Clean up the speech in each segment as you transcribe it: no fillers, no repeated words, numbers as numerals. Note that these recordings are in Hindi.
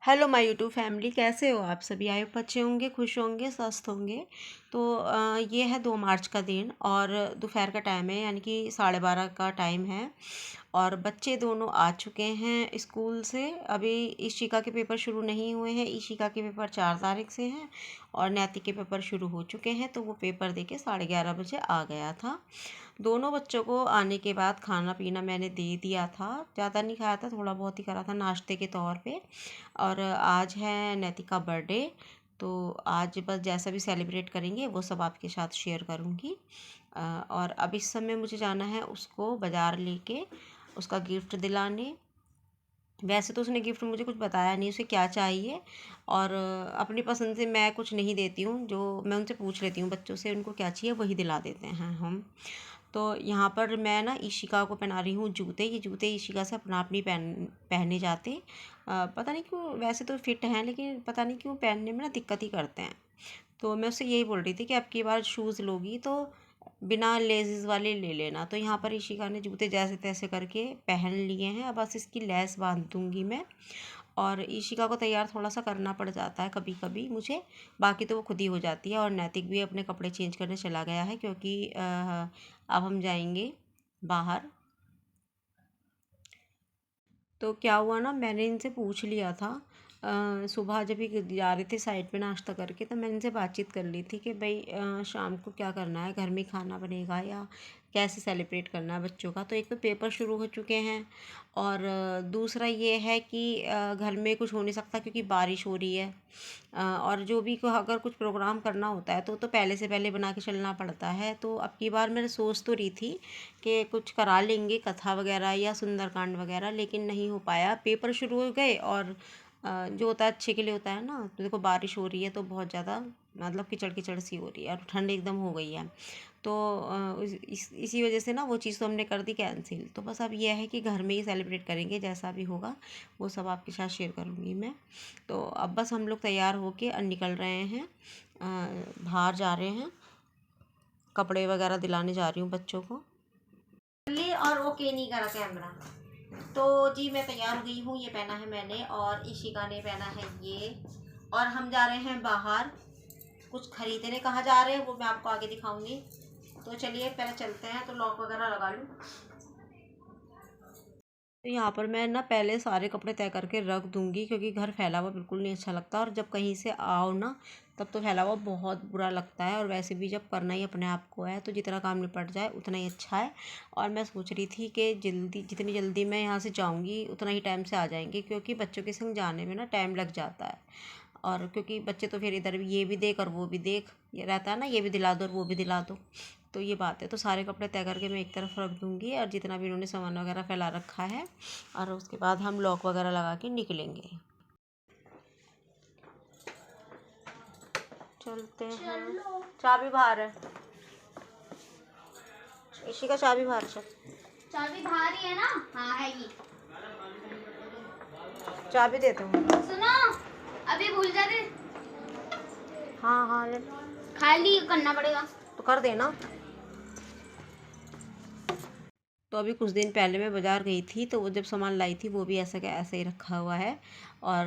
हेलो माय यूट्यूब फैमिली, कैसे हो आप सभी। आए अच्छे होंगे, खुश होंगे, स्वस्थ होंगे। तो ये है 2 मार्च का दिन और दोपहर का टाइम है, यानी कि 12:30 का टाइम है। और बच्चे दोनों आ चुके हैं स्कूल से। अभी ईशिका के पेपर शुरू नहीं हुए हैं। ईशिका के पेपर 4 तारीख से हैं और नैतिक के पेपर शुरू हो चुके हैं। तो वो पेपर दे के 11:30 बजे आ गया था। दोनों बच्चों को आने के बाद खाना पीना मैंने दे दिया था। ज़्यादा नहीं खाया था, थोड़ा बहुत ही करा था नाश्ते के तौर पे। और आज है नैतिक का बर्थडे, तो आज बस जैसा भी सेलिब्रेट करेंगे वो सब आपके साथ शेयर करूँगी। और अब इस समय मुझे जाना है उसको बाज़ार लेके उसका गिफ्ट दिलाने। वैसे तो उसने गिफ्ट मुझे कुछ बताया नहीं उसे क्या चाहिए, और अपनी पसंद से मैं कुछ नहीं देती हूँ। जो मैं उनसे पूछ लेती हूँ बच्चों से, उनको क्या चाहिए वही दिला देते हैं हम। तो यहाँ पर मैं ना ईशिका को पहना रही हूँ जूते। ये जूते ईशिका से अपना आप नहीं पहने जाते। पता नहीं क्यों, वैसे तो फिट हैं लेकिन पता नहीं क्यों पहनने में ना दिक्कत ही करते हैं। तो मैं उससे यही बोल रही थी कि अब की बार शूज़ लोगी तो बिना लेज़िज़ वाले ले लेना। तो यहाँ पर ईशिका ने जूते जैसे तैसे करके पहन लिए हैं। अब बस इसकी लेस बांध दूँगी मैं। और ईशिका को तैयार थोड़ा सा करना पड़ जाता है कभी कभी मुझे, बाकी तो वो खुद ही हो जाती है। और नैतिक भी अपने कपड़े चेंज करने चला गया है, क्योंकि अब हम जाएंगे बाहर। तो क्या हुआ ना, मैंने इनसे पूछ लिया था सुबह जब ये जा रहे थे साइड पे नाश्ता करके, तो मैंने इनसे बातचीत कर ली थी कि भाई शाम को क्या करना है, घर में खाना बनेगा या कैसे सेलिब्रेट करना है बच्चों का। तो एक तो पेपर शुरू हो चुके हैं और दूसरा ये है कि घर में कुछ हो नहीं सकता क्योंकि बारिश हो रही है। और जो भी अगर कुछ प्रोग्राम करना होता है तो पहले से पहले बना के चलना पड़ता है। तो अब की बार मैंने सोच तो रही थी कि कुछ करा लेंगे कथा वगैरह या सुंदरकांड वगैरह, लेकिन नहीं हो पाया। पेपर शुरू हो गए और जो होता है अच्छे के लिए होता है ना। तो देखो बारिश हो रही है तो बहुत ज़्यादा मतलब कीचड़ कीचड़ सी हो रही है और ठंड एकदम हो गई है। तो इसी वजह से ना वो चीज़ तो हमने कर दी कैंसिल। तो बस अब यह है कि घर में ही सेलिब्रेट करेंगे, जैसा भी होगा वो सब आपके साथ शेयर करूँगी मैं। तो अब बस हम लोग तैयार होके निकल रहे हैं, बाहर जा रहे हैं। कपड़े वगैरह दिलाने जा रही हूँ बच्चों को। और ओके नहीं करा कैमरा। तो जी मैं तैयार हो गई हूँ। ये पहना है मैंने और ईशिका ने पहना है ये। और हम जा रहे हैं बाहर कुछ खरीदने। कहाँ जा रहे हैं वो मैं आपको आगे दिखाऊंगी। तो चलिए पहले चलते हैं। तो लॉक वगैरह लगा लूँ। तो यहाँ पर मैं ना पहले सारे कपड़े तय करके रख दूँगी, क्योंकि घर फैला हुआ बिल्कुल नहीं अच्छा लगता। और जब कहीं से आओ ना तब तो फैला हुआ बहुत बुरा लगता है। और वैसे भी जब करना ही अपने आप को है तो जितना काम निपट जाए उतना ही अच्छा है। और मैं सोच रही थी कि जितनी जल्दी मैं यहाँ से जाऊँगी उतना ही टाइम से आ जाएंगे, क्योंकि बच्चों के संग जाने में ना टाइम लग जाता है। और क्योंकि बच्चे तो फिर इधर भी ये भी देख और वो भी देख, ये रहता है ना, ये भी दिला दो और वो भी दिला दो। तो ये बात है। तो सारे कपड़े तय करके मैं एक तरफ रख दूँगी और जितना भी उन्होंने सामान वगैरह फैला रखा है, और उसके बाद हम लॉक वगैरह लगा के निकलेंगे। चलते हैं। चाबी बाहर है इसी का, चाबी बाहर है। चाबी बाहर ही है ना। हाँ है ये। चाबी देता हूँ। सुनो, अभी भूल जाते। हाँ हाँ ले। खाली करना पड़ेगा तो कर देना। तो अभी कुछ दिन पहले मैं बाज़ार गई थी, तो वो जब सामान लाई थी वो भी ऐसा का ऐसा ही रखा हुआ है। और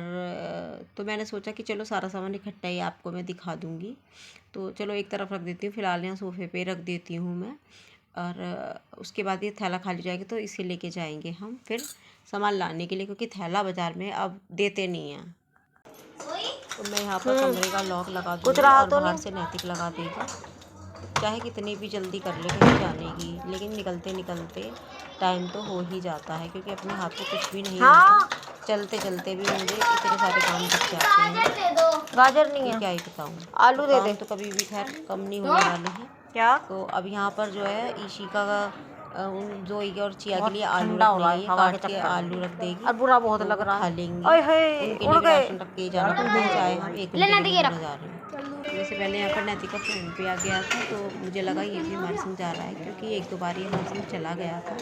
तो मैंने सोचा कि चलो सारा सामान इकट्ठा ही आपको मैं दिखा दूँगी। तो चलो एक तरफ रख देती हूँ, फ़िलहाल यहाँ सोफ़े पे रख देती हूँ मैं। और उसके बाद ये थैला खाली जाएगी तो इसे लेके जाएंगे हम फिर सामान लाने के लिए, क्योंकि थैला बाज़ार में अब देते नहीं हैं। तो मैं यहाँ पर कमरे का लॉक लगा दूँगी और बाहर से नैतिक लगा देगा। चाहे कितनी भी जल्दी कर ले कहीं जाने की, लेकिन निकलते निकलते टाइम तो हो ही जाता है, क्योंकि अपने हाथ में कुछ भी नहीं होता। चलते चलते भी मुझे इतने सारे काम दिख जाते हैं। गाजर नहीं है, क्या ही बताऊँ। आलू दे दे। तो कभी भी खैर कम नहीं होने वाले हैं क्या। तो अब यहाँ पर जो है ईशिका का उन जोई के और चिया के लिए आलू रखने गई है। काट के आलू रख देगी और बुरा बहुत लग रहा है, खा लेंगे। उनके लिए राशन रख के जाना पड़ता है। चाहे हम 1 घंटे के लिए जा रहे हैं। जैसे पहले यहाँ पर नैतिक का फ्रेंड भी आ गया था, तो मुझे लगा ये भी हमारे संग जा रहा है, क्योंकि 1-2 बार ये हमारे संग चला गया था।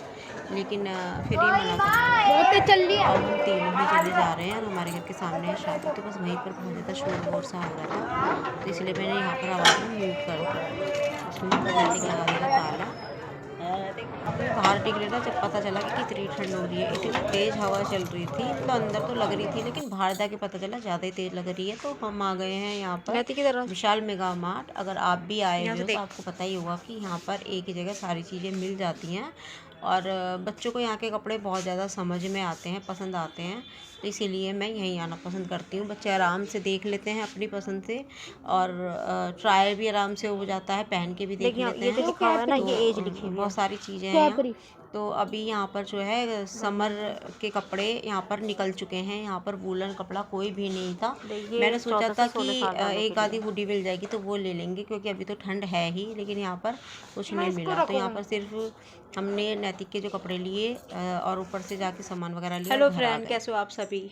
लेकिन फिर ये मना कर दिया। और हम तीनों ही चले जा रहे हैं और हमारे घर के सामने है शादी, तो बस वहीं पर बहुत ज़्यादा शोर वोर सा हो रहा था। तो इसलिए मैंने यहाँ पर आवाज़ में म्यूट कर दी। उसमें नैतिक लगा देगा ताला। अभी बाहर निकले ना, जब पता चला कि कितनी ठंड हो रही है, इतनी तेज़ हवा चल रही थी, तो अंदर तो लग रही थी, लेकिन बाहर जाके पता चला ज़्यादा ही तेज़ लग रही है। तो हम आ गए हैं यहाँ पर विशाल मेगा मार्ट। अगर आप भी आए हुए हो तो आपको पता ही होगा कि यहाँ पर एक ही जगह सारी चीज़ें मिल जाती हैं। और बच्चों को यहाँ के कपड़े बहुत ज़्यादा समझ में आते हैं, पसंद आते हैं, तो इसीलिए मैं यहीं आना पसंद करती हूँ। बच्चे आराम से देख लेते हैं अपनी पसंद से, और ट्रायल भी आराम से हो जाता है, पहन के भी देख लेते हैं। लिखा हुआ है ना, ये एज लिखी तो हुई है। बहुत सारी चीज़ें हैं यहाँ। तो अभी यहाँ पर जो है समर के कपड़े यहाँ पर निकल चुके हैं। यहाँ पर वूलन कपड़ा कोई भी नहीं था। मैंने सोचा था कि एक आधी हुडी मिल जाएगी तो वो ले लेंगे, क्योंकि अभी तो ठंड है ही, लेकिन यहाँ पर कुछ नहीं मिला। तो यहाँ पर सिर्फ हमने नैतिक के जो कपड़े लिए और ऊपर से जाके सामान वगैरह लिया। हेलो फ्रेंड, कैसे हो आप सभी।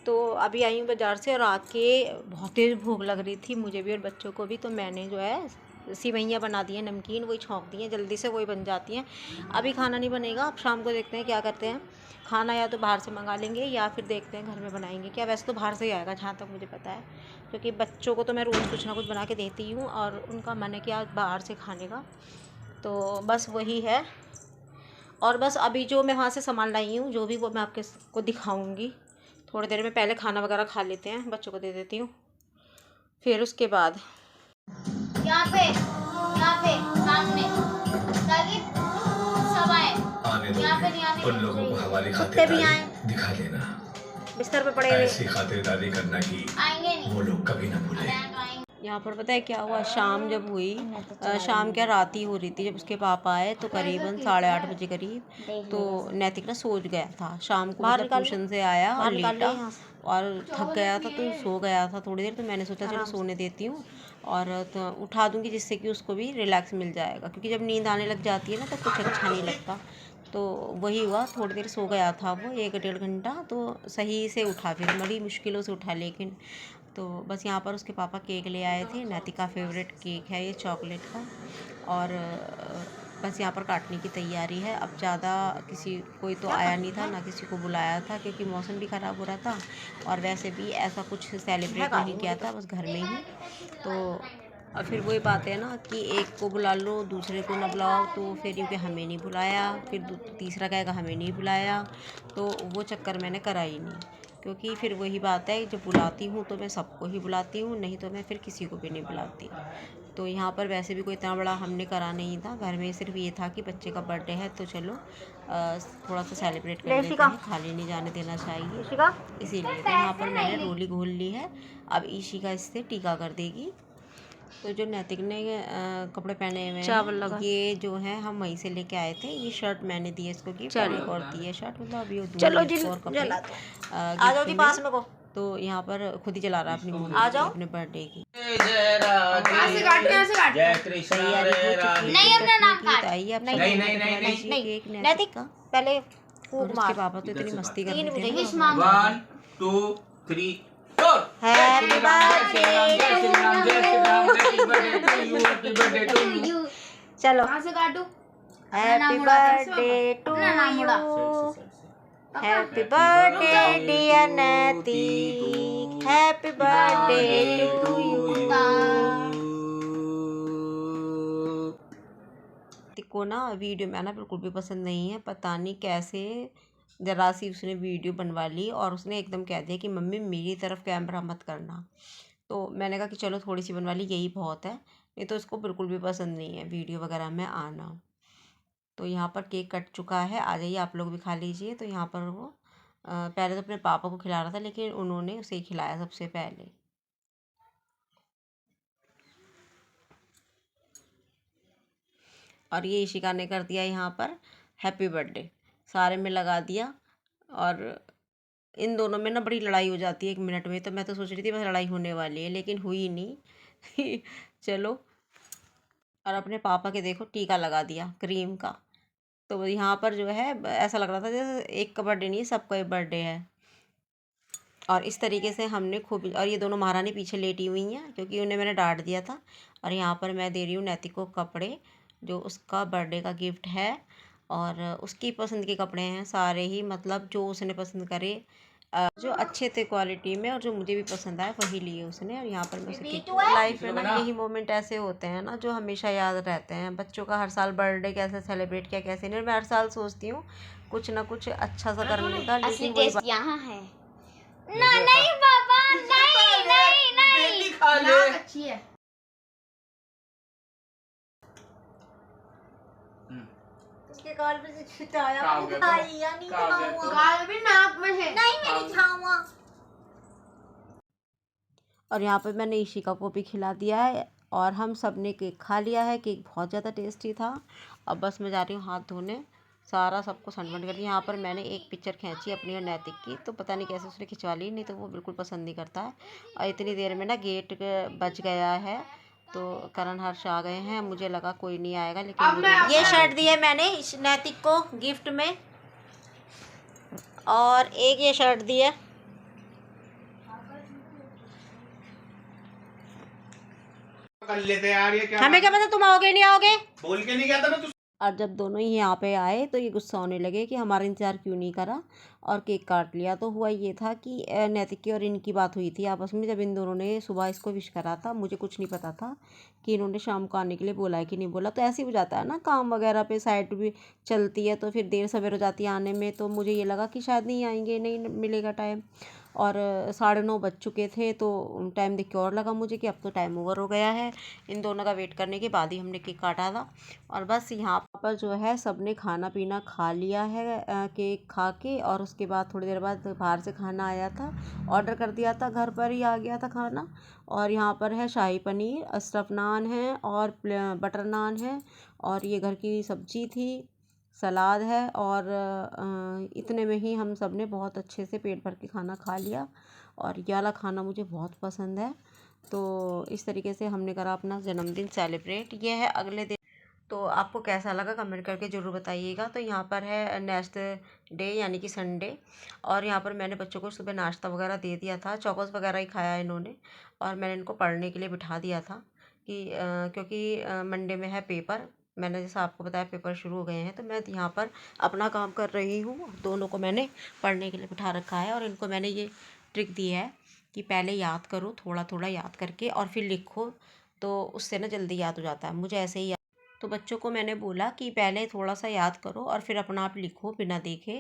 तो अभी आई हूँ बाज़ार से, और आके बहुत तेज़ भूख लग रही थी मुझे भी और बच्चों को भी। तो मैंने जो है सिवैयाँ बना दी हैं, नमकीन वही छौंक दी हैं, जल्दी से वही बन जाती हैं। अभी खाना नहीं बनेगा, अब शाम को देखते हैं क्या करते हैं। खाना या तो बाहर से मंगा लेंगे, या फिर देखते हैं घर में बनाएंगे क्या। वैसे तो बाहर से ही आएगा जहाँ तक मुझे पता है, क्योंकि बच्चों को तो मैं रोज़ कुछ ना कुछ बना के देती हूँ, और उनका मन है कि आज बाहर से खाने का। तो बस वही है। और बस अभी जो मैं वहाँ से सामान लाई हूँ, जो भी, वो मैं आपको दिखाऊंगी थोड़ी देर में। पहले खाना वगैरह खा लेते हैं, बच्चों को दे देती हूँ, फिर उसके बाद। यहाँ पे सामने ताकि सब आए। यहाँ पे नहीं आने उन लोगों को हमारी कुत्ते भी आए, दिखा देना। बिस्तर पे पड़े हुए ऐसी खातिरदारी करना कि आएंगे नहीं, वो लोग कभी ना भूले। यहाँ पर पता है क्या हुआ, शाम जब हुई, शाम क्या रात ही हो रही थी, जब उसके पापा आए तो करीबन 8:30 बजे करीब। तो नैतिक ना सो गया था शाम को, मतलब ट्यूशन से आया और लेटा और थक गया था, तो सो गया था थोड़ी देर। तो मैंने सोचा चलो सोने देती हूँ और तो उठा दूँगी, जिससे कि उसको भी रिलैक्स मिल जाएगा, क्योंकि जब नींद आने लग जाती है ना तो कुछ अच्छा नहीं लगता। तो वही हुआ, थोड़ी देर सो गया था वो, 1-1.5 घंटा, तो सही से उठा, फिर बड़ी मुश्किलों से उठा। लेकिन तो बस यहाँ पर उसके पापा केक ले आए थे, नैतिक का फेवरेट केक है ये, चॉकलेट का। और बस यहाँ पर काटने की तैयारी है। अब ज़्यादा कोई तो आया नहीं था, ना किसी को बुलाया था, क्योंकि मौसम भी ख़राब हो रहा था, और वैसे भी ऐसा कुछ सेलिब्रेट नहीं किया था, बस घर में ही। तो और फिर वही बात है ना कि एक को बुला लो, दूसरे को ना बुलाओ, तो फिर क्योंकि हमें नहीं बुलाया, फिर तीसरा कहेगा हमें नहीं बुलाया, तो वो चक्कर मैंने करा ही नहीं। क्योंकि फिर वही बात है, जब बुलाती हूँ तो मैं सबको ही बुलाती हूँ, नहीं तो मैं फिर किसी को भी नहीं बुलाती। तो यहाँ पर वैसे भी कोई इतना बड़ा हमने करा नहीं था, घर में सिर्फ ये था कि बच्चे का बर्थडे है तो चलो थोड़ा सा सेलिब्रेट कर लेते हैं, खाली नहीं जाने देना चाहिए, इसीलिए। तो यहाँ पर मैंने रोली घोल ली है, अब ईशिका इससे टीका कर देगी। तो जो नैतिक ने कपड़े पहने हुए हैं, ये जो है हम वहीं से लेके आए थे। ये शर्ट मैंने दी है इसको गिफ्ट, और दी है शर्ट, मतलब अभी वो चलो दूंगी जी, और कपड़े आ जाओ जी पास में को। तो यहाँ पर खुद ही चला रहा है अपनी मूवी, आ जाओ अपने बर्थडे की। जय कृष्ण नहीं, अपना नाम काट। आइए आप नहीं, नैतिक पहले फूंक मार। उसके पापा तो इतनी मस्ती कर रहे थे। विश मांगो। 1 2 3 हैप्पी बर्थडे To you। चलो, कहाँ से काटू? Happy birthday to you, happy birthday dear Naitik, happy birthday to you. को ना वीडियो में आना बिल्कुल भी पसंद नहीं है, पता नहीं कैसे ज़रा सी उसने वीडियो बनवा ली, और उसने एकदम कह दिया कि मम्मी मेरी तरफ कैमरा मत करना। तो मैंने कहा कि चलो थोड़ी सी बनवा ली, यही बहुत है, नहीं तो उसको बिल्कुल भी पसंद नहीं है वीडियो वगैरह में आना। तो यहाँ पर केक कट चुका है, आ जाइए आप लोग भी खा लीजिए। तो यहाँ पर वो पहले तो अपने पापा को खिला रहा था, लेकिन उन्होंने उसे ही खिलाया सबसे पहले। और ये इशिका ने कर दिया यहाँ पर हैप्पी बर्थडे, सारे में लगा दिया। और इन दोनों में ना बड़ी लड़ाई हो जाती है 1 मिनट में, तो मैं तो सोच रही थी बस लड़ाई होने वाली है, लेकिन हुई नहीं। चलो। और अपने पापा के देखो टीका लगा दिया क्रीम का। तो यहाँ पर जो है ऐसा लग रहा था जैसे एक का बर्थडे नहीं, सबका एक बर्थडे है। और इस तरीके से हमने खूब, और ये दोनों महारानी पीछे लेटी हुई हैं, क्योंकि उन्हें मैंने डांट दिया था। और यहाँ पर मैं दे रही हूँ नैतिक को कपड़े, जो उसका बर्थडे का गिफ्ट है, और उसकी पसंद के कपड़े हैं सारे ही, मतलब जो उसने पसंद करे जो अच्छे थे क्वालिटी में और जो मुझे भी पसंद आया वही लिए उसने। और यहाँ पर मैं उसे लाइफ में ना यही मोमेंट ऐसे होते हैं ना जो हमेशा याद रहते हैं। बच्चों का हर साल बर्थडे कैसे सेलिब्रेट किया कैसे नहीं, मैं हर साल सोचती हूँ कुछ ना कुछ अच्छा सा करने का, लेकिन वही बात यहाँ है ना। नहीं पापा, नहीं नहीं नहीं, खा ले। अच्छी है। इसके गाल पे से छिटाया या नहीं गाल भी नाक में है। नहीं मैं नहीं खाऊंगा। और यहाँ पर मैंने ईशिका को भी खिला दिया है और हम सब ने केक खा लिया है। केक बहुत ज़्यादा टेस्टी था। अब बस मैं जा रही हूँ हाथ धोने, सारा सबको सनबर्न कर। यहाँ पर मैंने एक पिक्चर खींची अपनी और नैतिक की, तो पता नहीं कैसे उसने खिंचवा ली, नहीं तो वो बिल्कुल पसंद नहीं करता है। और इतनी देर में ना गेट बज गया है, तो करण हर्ष आ गए हैं। मुझे लगा कोई नहीं आएगा, लेकिन ये शर्ट दी है मैंने नैतिक को गिफ्ट में, और एक ये शर्ट दी है। कर लेते यार, ये क्या हमें क्या पता तुम आओगे नहीं आओगे। बोल के नहीं गया था मैं तुझसे। और जब दोनों ही यहाँ पे आए तो ये गुस्सा होने लगे कि हमारा इंतज़ार क्यों नहीं करा और केक काट लिया। तो हुआ ये था कि नैतिक की और इनकी बात हुई थी आपस में, जब इन दोनों ने सुबह इसको विश करा था। मुझे कुछ नहीं पता था कि इन्होंने शाम को आने के लिए बोला है कि नहीं बोला। तो ऐसे ही हो जाता है ना, काम वगैरह पे साइड भी चलती है तो फिर देर सवेर हो जाती है आने में। तो मुझे ये लगा कि शायद नहीं आएंगे, नहीं मिलेगा टाइम। और 9:30 बज चुके थे, तो टाइम देख के और लगा मुझे कि अब तो टाइम ओवर हो गया है। इन दोनों का वेट करने के बाद ही हमने केक काटा था। और बस यहाँ पर जो है सबने खाना पीना खा लिया है केक खा के। और उसके बाद थोड़ी देर बाद बाहर से खाना आया था, ऑर्डर कर दिया था, घर पर ही आ गया था खाना। और यहाँ पर है शाही पनीर, स्टफ नान है और बटर नान है, और ये घर की सब्जी थी, सलाद है। और इतने में ही हम सब ने बहुत अच्छे से पेट भर के खाना खा लिया। और ये वाला खाना मुझे बहुत पसंद है। तो इस तरीके से हमने करा अपना जन्मदिन सेलिब्रेट। ये है अगले दिन। तो आपको कैसा लगा कमेंट करके ज़रूर बताइएगा। तो यहाँ पर है नेक्स्ट डे यानी कि संडे, और यहाँ पर मैंने बच्चों को सुबह नाश्ता वगैरह दे दिया था, चौकोस वगैरह ही खाया इन्होंने। और मैंने इनको पढ़ने के लिए बिठा दिया था कि क्योंकि मंडे में है पेपर। मैंने जैसा आपको बताया पेपर शुरू हो गए हैं, तो मैं यहाँ पर अपना काम कर रही हूँ। दोनों को मैंने पढ़ने के लिए बिठा रखा है, और इनको मैंने ये ट्रिक दी है कि पहले याद करो, थोड़ा थोड़ा याद करके और फिर लिखो, तो उससे ना जल्दी याद हो जाता है। मुझे ऐसे ही तो बच्चों को मैंने बोला कि पहले थोड़ा सा याद करो और फिर अपना आप लिखो बिना देखे।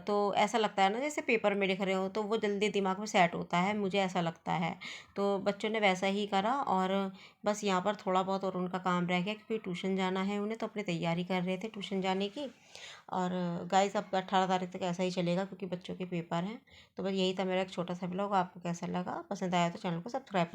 तो ऐसा लगता है ना जैसे पेपर में लिख रहे हो, तो वो जल्दी दिमाग में सेट होता है, मुझे ऐसा लगता है। तो बच्चों ने वैसा ही करा। और बस यहाँ पर थोड़ा बहुत और उनका काम रह गया, क्योंकि ट्यूशन जाना है उन्हें, तो अपनी तैयारी कर रहे थे ट्यूशन जाने की। और गाइस अब 18 तारीख तक ऐसा ही चलेगा, क्योंकि बच्चों के पेपर हैं। तो बस यही था मेरा एक छोटा सा ब्लॉग। आपको कैसा लगा, पसंद आया तो चैनल को सब्सक्राइब